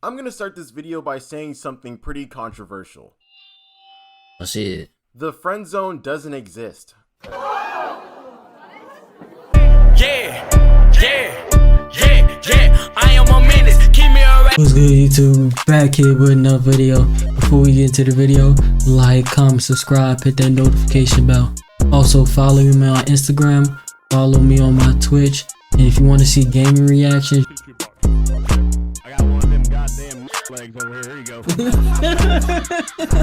I'm gonna start this video by saying something pretty controversial. Let's see it. The friend zone doesn't exist. I am a menace. Keep me around. What's good, YouTube? Back here with another video. Before we get into the video, like, comment, subscribe, hit that notification bell. Also follow me on Instagram, follow me on my Twitch, and if you want to see gaming reactions, I got one of them goddamn legs over here. Here you go.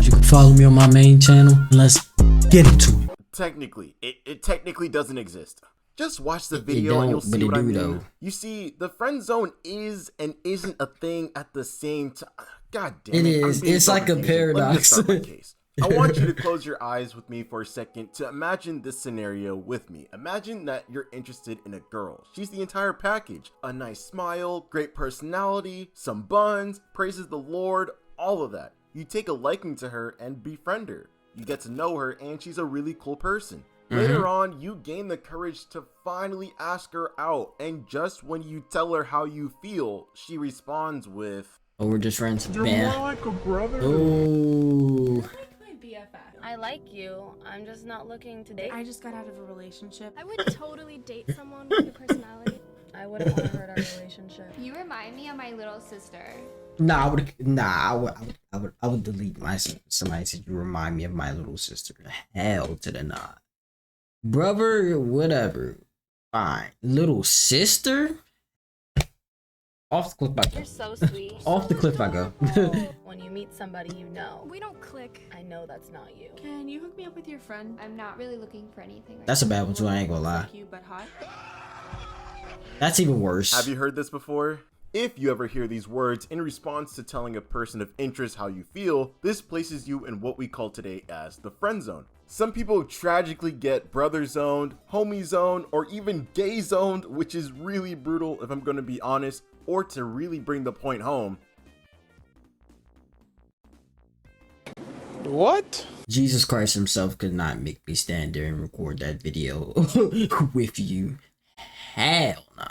you can follow me on my main channel. And let's get into it. Technically, it technically doesn't exist. Just watch the video and you'll see what I mean. Though. You see, the friend zone is and isn't a thing at the same time. God damn It it. is. It's like a paradox. Let me just start my case. I want you to close your eyes with me for a second to imagine this scenario with me. Imagine that you're interested in a girl. She's the entire package. A nice smile, great personality, some buns, praises the Lord, all of that. You take a liking to her and befriend her. You get to know her and she's a really cool person. Later on, you gain the courage to finally ask her out, and just when you tell her how you feel, she responds with, Oh, we're just friends. You're Man. more like a brother. Oh. I like you. I'm just not looking to date. I just got out of a relationship. I would totally date someone with your personality. I wouldn't want to hurt our relationship. You remind me of my little sister. Nah, I would delete my somebody said you remind me of my little sister. Hell to the nah. Brother, whatever. Fine. Little sister? Off the cliff I go. You're so sweet. Off the cliff I go. When you meet somebody you know, We don't click. I know that's not you. Can you hook me up with your friend? I'm not really looking for anything right That's a bad one too, I ain't gonna lie. Cute but hot. That's even worse. have you heard this before? If you ever hear these words in response to telling a person of interest how you feel, this places you in what we call today as the friend zone. Some people tragically get brother zoned, homie zoned, or even gay zoned, which is really brutal if I'm gonna be honest, or to really bring the point home. What? Jesus Christ himself could not make me stand there and record that video with you. Hell nah.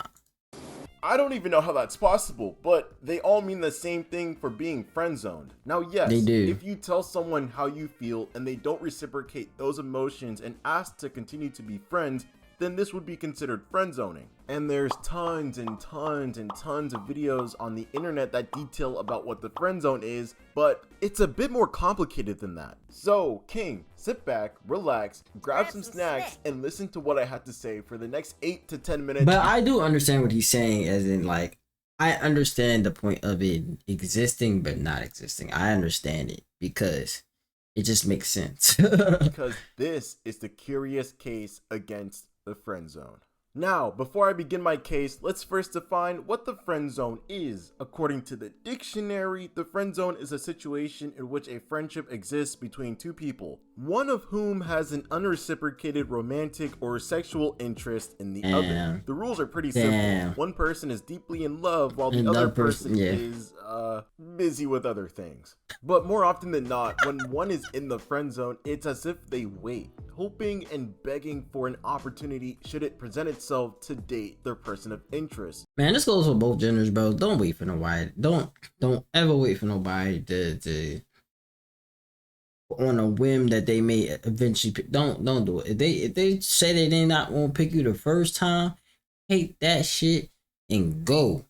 I don't even know how that's possible, but they all mean the same thing for being friend zoned. Now, yes, They do. if you tell someone how you feel and they don't reciprocate those emotions and ask to continue to be friends, then this would be considered friend zoning. And there's tons and tons and tons of videos on the internet that detail about what the friend zone is, but it's a bit more complicated than that. So, King, sit back, relax, grab some snacks, and listen to what I had to say for the next 8 to 10 minutes. But I do understand what he's saying, as in, like, I understand the point of it existing but not existing. I understand it because it just makes sense. Because this is the curious case against the friend zone. Now, before I begin my case, let's first define what the friend zone is. According to the dictionary, the friend zone is a situation in which a friendship exists between two people, one of whom has an unreciprocated romantic or sexual interest in the other. The rules are pretty simple. One person is deeply in love while the other person is busy with other things. But more often than not, when one is in the friend zone, it's as if they wait, hoping and begging for an opportunity should it present itself to date their person of interest. Man, this goes for both genders, bro. Don't wait for nobody. Don't ever wait for nobody to on a whim that they may eventually pick. Don't do it. If they say they did not want to pick you the first time, hate that shit and go.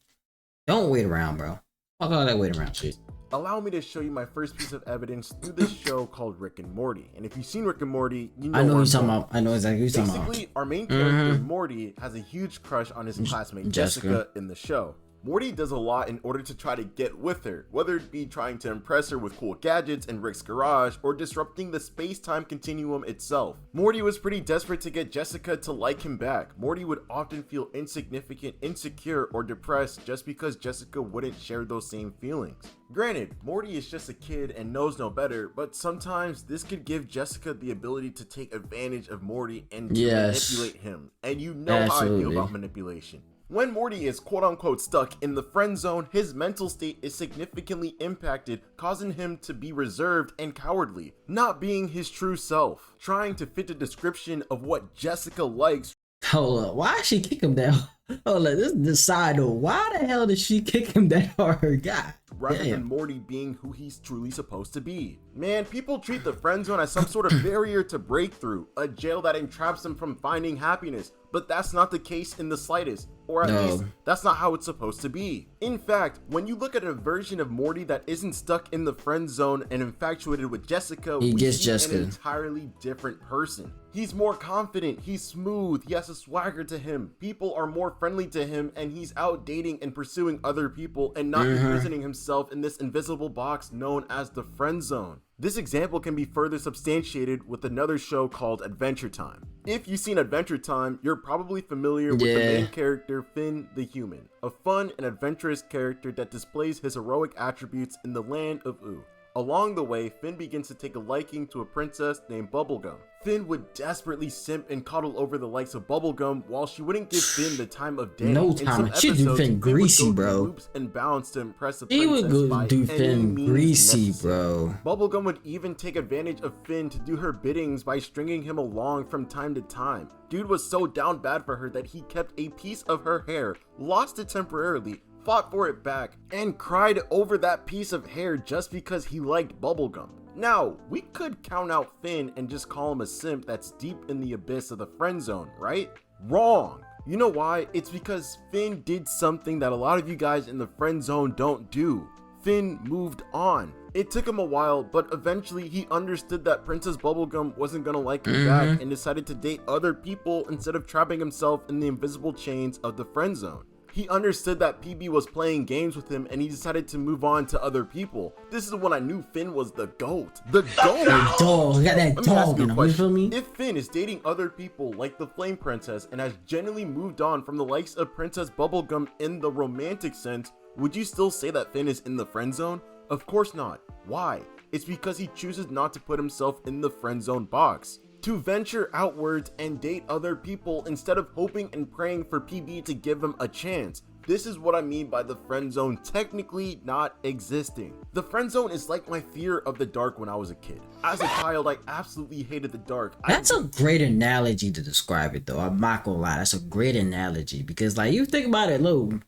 Don't wait around, bro. Fuck all that wait around shit. Allow me to show you my first piece of evidence through this show called Rick and Morty. And if you've seen Rick and Morty, you know I know what what you're I'm talking about. I know exactly what you're talking about. Basically, our main character, Morty, has a huge crush on his classmate Jessica in the show. Morty does a lot in order to try to get with her, whether it be trying to impress her with cool gadgets in Rick's garage or disrupting the space-time continuum itself. Morty was pretty desperate to get Jessica to like him back. Morty would often feel insignificant, insecure, or depressed just because Jessica wouldn't share those same feelings. Granted, Morty is just a kid and knows no better, but sometimes this could give Jessica the ability to take advantage of Morty and to manipulate him. And you know how I feel about manipulation. When Morty is quote-unquote stuck in the friend zone, his mental state is significantly impacted, causing him to be reserved and cowardly, not being his true self, trying to fit the description of what Jessica likes. Hold up, why should she kick him down? Oh, like this side though. Why the hell did she kick him that hard? God. Rather than Damn. Morty being who he's truly supposed to be. Man, people treat the friend zone as some sort of barrier to break through, a jail that entraps them from finding happiness, but that's not the case in the slightest, or at least that's not how it's supposed to be. In fact, when you look at a version of Morty that isn't stuck in the friend zone and infatuated with Jessica, He we gets see Jessica. an entirely different person. He's more confident, he's smooth, he has a swagger to him, people are more friendly to him, and he's out dating and pursuing other people and not imprisoning himself in this invisible box known as the friend zone. This example can be further substantiated with another show called Adventure Time. If you've seen Adventure Time, you're probably familiar with the main character Finn the Human, a fun and adventurous character that displays his heroic attributes in the land of Ooo. Along the way, Finn begins to take a liking to a princess named Bubblegum. Finn would desperately simp and coddle over the likes of Bubblegum while she wouldn't give Finn the time of day. No In some time. She do episodes, Finn greasy, would go through bro. loops and bounds to impress the He princess would by go do any Finn means greasy, necessary. bro. Bubblegum would even take advantage of Finn to do her biddings by stringing him along from time to time. Dude was so down bad for her that he kept a piece of her hair, lost it temporarily, fought for it back, and cried over that piece of hair just because he liked Bubblegum. Now, we could count out Finn and just call him a simp that's deep in the abyss of the friend zone, right? Wrong. You know why? It's because Finn did something that a lot of you guys in the friend zone don't do. Finn moved on. It took him a while, but eventually he understood that Princess Bubblegum wasn't gonna like him back and decided to date other people instead of trapping himself in the invisible chains of the friend zone. He understood that PB was playing games with him and he decided to move on to other people. This is when I knew Finn was the GOAT. The GOAT! Dog, got that Let me ask dog you in a him. You question. feel me? If Finn is dating other people like the Flame Princess and has genuinely moved on from the likes of Princess Bubblegum in the romantic sense, would you still say that Finn is in the friend zone? Of course not. Why? It's because he chooses not to put himself in the friend zone box. To venture outwards and date other people instead of hoping and praying for PB to give him a chance. This is what I mean by the friend zone technically not existing. The friend zone is like my fear of the dark when I was a kid. As a child, I absolutely hated the dark. That's a great analogy to describe it, though. I'm not gonna lie. That's a great analogy because, like, you think about it, look, when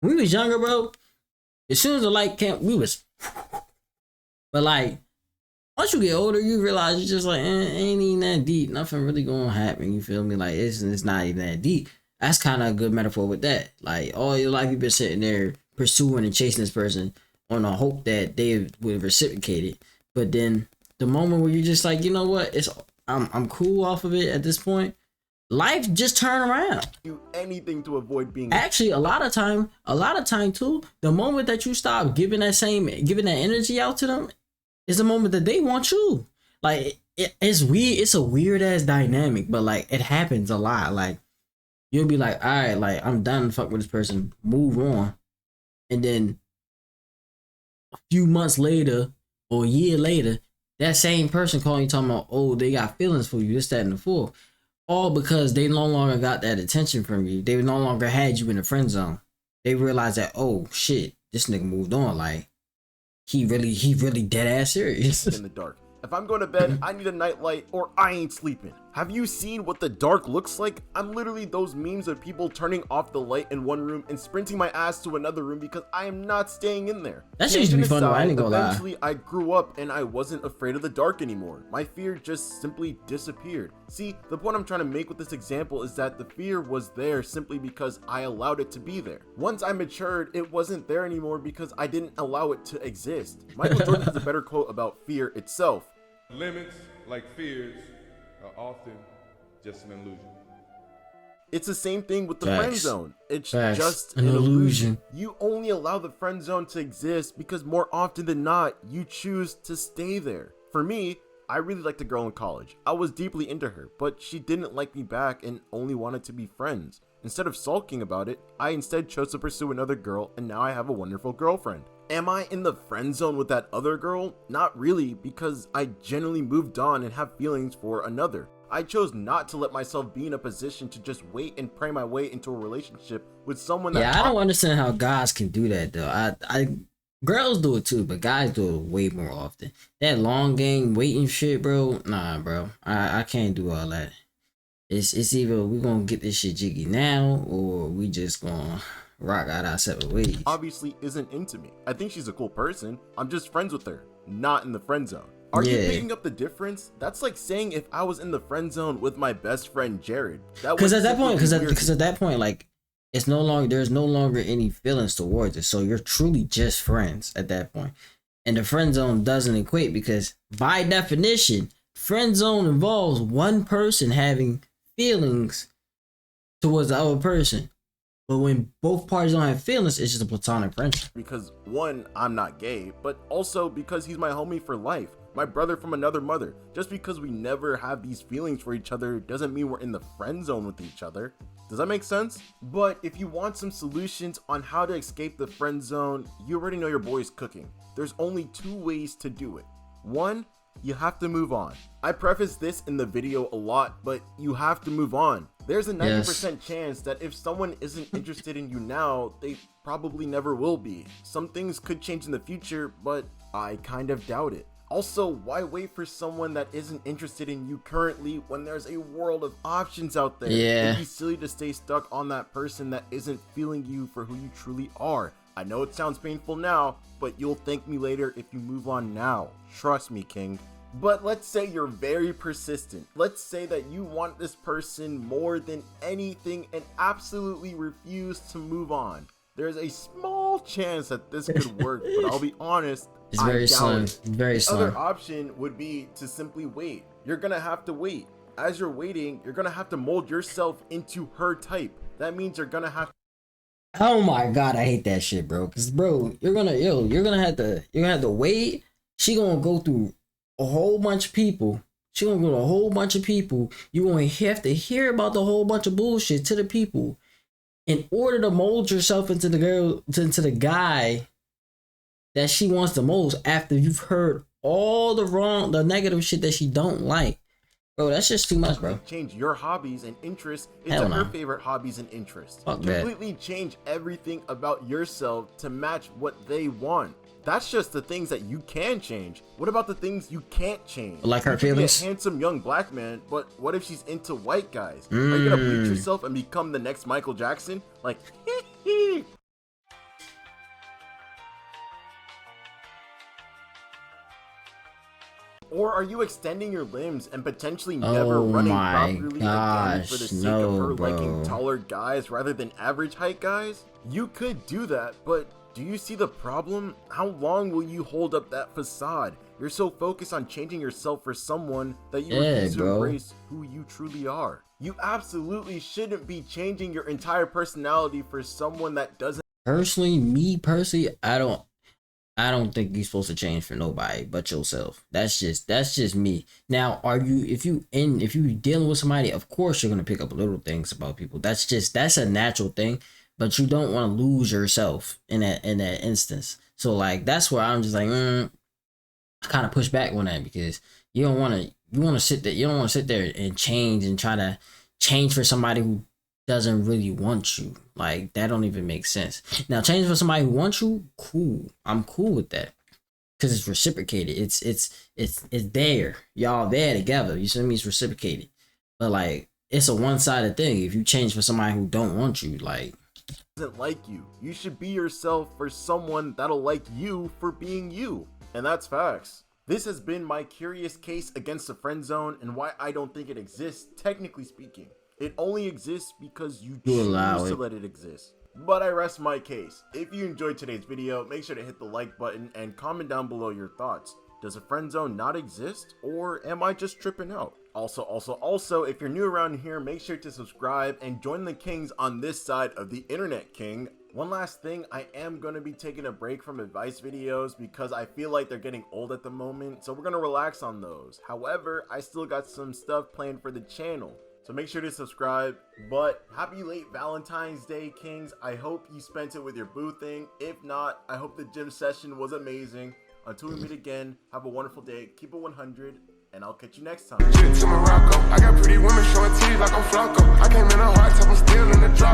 we was younger, bro, as soon as the light came, we was. But, like, once you get older, you realize you're just like, ain't even that deep. Nothing really gonna happen. You feel me? Like, it's not even that deep. That's kind of a good metaphor with that. Like, all your life you've been sitting there pursuing and chasing this person on the hope that they would reciprocate it. But then the moment where you're just like, you know what? I'm cool off of it at this point. Life just turn around. Do anything to avoid being. Actually, a lot of time too, the moment that you stop giving that energy out to them is the moment that they want you. Like, it's weird. It's a weird ass dynamic, but like it happens a lot. Like, you'll be like, all right, like, I'm done fuck with this person, move on. And then a few months later or a year later, that same person calling you talking about, oh, they got feelings for you, this, that, and the fourth. All because they no longer got that attention from you. They no longer had you in the friend zone. They realized that, oh shit, this nigga moved on. Like, he really dead ass serious. In the dark. If I'm going to bed, I need a nightlight or I ain't sleeping. Have you seen what the dark looks like? I'm literally those memes of people turning off the light in one room and sprinting my ass to another room because I am not staying in there. That shit used to be fun, though. I ain't gonna lie. Eventually, I grew up and I wasn't afraid of the dark anymore. My fear just simply disappeared. See, the point I'm trying to make with this example is that the fear was there simply because I allowed it to be there. Once I matured, it wasn't there anymore because I didn't allow it to exist. Michael Jordan has a better quote about fear itself. Limits, like fears, are often just an illusion. It's the same thing with the Facts. friend zone. It's Facts. just An an illusion. illusion. You only allow the friend zone to exist because more often than not, you choose to stay there. For me, I really liked a girl in college. I was deeply into her, but she didn't like me back and only wanted to be friends. Instead of sulking about it, I instead chose to pursue another girl and now I have a wonderful girlfriend. Am I in the friend zone with that other girl? Not really, because I genuinely moved on and have feelings for another. I chose not to let myself be in a position to just wait and pray my way into a relationship with someone that Yeah, I don't understand how guys can do that though. I girls do it too, but guys do it way more often. That long game waiting shit, bro. Nah, bro. I can't do all that. It's either we gonna get this shit jiggy now, or we just gonna rock out our separate ways. Obviously isn't into me. I think she's a cool person. I'm just friends with her, not in the friend zone. Are you picking up the difference? That's like saying if I was in the friend zone with my best friend Jared. Because at that point, like there's no longer any feelings towards it. So you're truly just friends at that point. And the friend zone doesn't equate because by definition, friend zone involves one person having feelings towards the other person. But when both parties don't have feelings, it's just a platonic friendship. Because one, I'm not gay, but also because he's my homie for life. My brother from another mother. Just because we never have these feelings for each other doesn't mean we're in the friend zone with each other. Does that make sense? But if you want some solutions on how to escape the friend zone, you already know your boy's cooking. There's only 2 ways to do it. 1, you have to move on. I preface this in the video a lot, but you have to move on. There's a 90% chance that if someone isn't interested in you now, they probably never will be. Some things could change in the future, but I kind of doubt it. Also, why wait for someone that isn't interested in you currently when there's a world of options out there? It'd be silly to stay stuck on that person that isn't feeling you for who you truly are. I know it sounds painful now, but you'll thank me later if you move on now. Trust me, King. But let's say you're very persistent. Let's say that you want this person more than anything and absolutely refuse to move on. There's a small chance that this could work, but I'll be honest, it's very slim. Very slim. The other option would be to simply wait. You're gonna have to wait. As you're waiting, you're gonna have to mold yourself into her type. That means you're gonna have to. Oh my god, I hate that shit, bro. Cause bro, you're gonna have to wait. She gonna go through a whole bunch of people. She gonna go to a whole bunch of people. You gonna have to hear about the whole bunch of bullshit to the people in order to mold yourself into the guy that she wants the most after you've heard all the negative shit that she don't like. Bro, that's just too much, bro. Change your hobbies and interests into her favorite hobbies and interests. Completely change everything about yourself to match what they want. That's just the things that you can change. What about the things you can't change? Like her feelings? A handsome young black man, but what if she's into white guys? Are you gonna bleach yourself and become the next Michael Jackson? Like, or are you extending your limbs and potentially never running properly again for the sake of her liking taller guys rather than average height guys? You could do that, but do you see the problem? How long will you hold up that facade? You're so focused on changing yourself for someone that you refuse to embrace who you truly are. You absolutely shouldn't be changing your entire personality for someone that doesn't. Me personally, I don't think you're supposed to change for nobody but yourself. That's just me. Now, if you dealing with somebody, of course you're gonna pick up little things about people. That's a natural thing. But you don't want to lose yourself in that instance. So like that's where I'm just like, I kind of push back on that because you don't want to sit there and change and try to change for somebody who doesn't really want you. Like that don't even make sense. Now change for somebody who wants you, cool. I'm cool with that because it's reciprocated. It's there. Y'all there together. You see me? It's reciprocated. But like it's a one-sided thing. If you change for somebody who don't want you, like. Doesn't like you. You should be yourself for someone that'll like you for being you. And that's facts. This has been my curious case against the friend zone and why I don't think it exists, technically speaking. It only exists because you choose to let it exist. But I rest my case. If you enjoyed today's video, make sure to hit the like button and comment down below your thoughts. Does a friend zone not exist, or am I just tripping out? Also, if you're new around here, make sure to subscribe and join the kings on this side of the internet, king. One last thing, I am going to be taking a break from advice videos because I feel like they're getting old at the moment, so we're going to relax on those. However, I still got some stuff planned for the channel, so make sure to subscribe. But happy late Valentine's Day, kings. I hope you spent it with your boo thing. If not, I hope the gym session was amazing. Until we meet again, have a wonderful day, keep it 100, and I'll catch you next time. Shit to Morocco. I got pretty women showing titties like I'm Flocko. I came in a hard top, I'm still in the drop.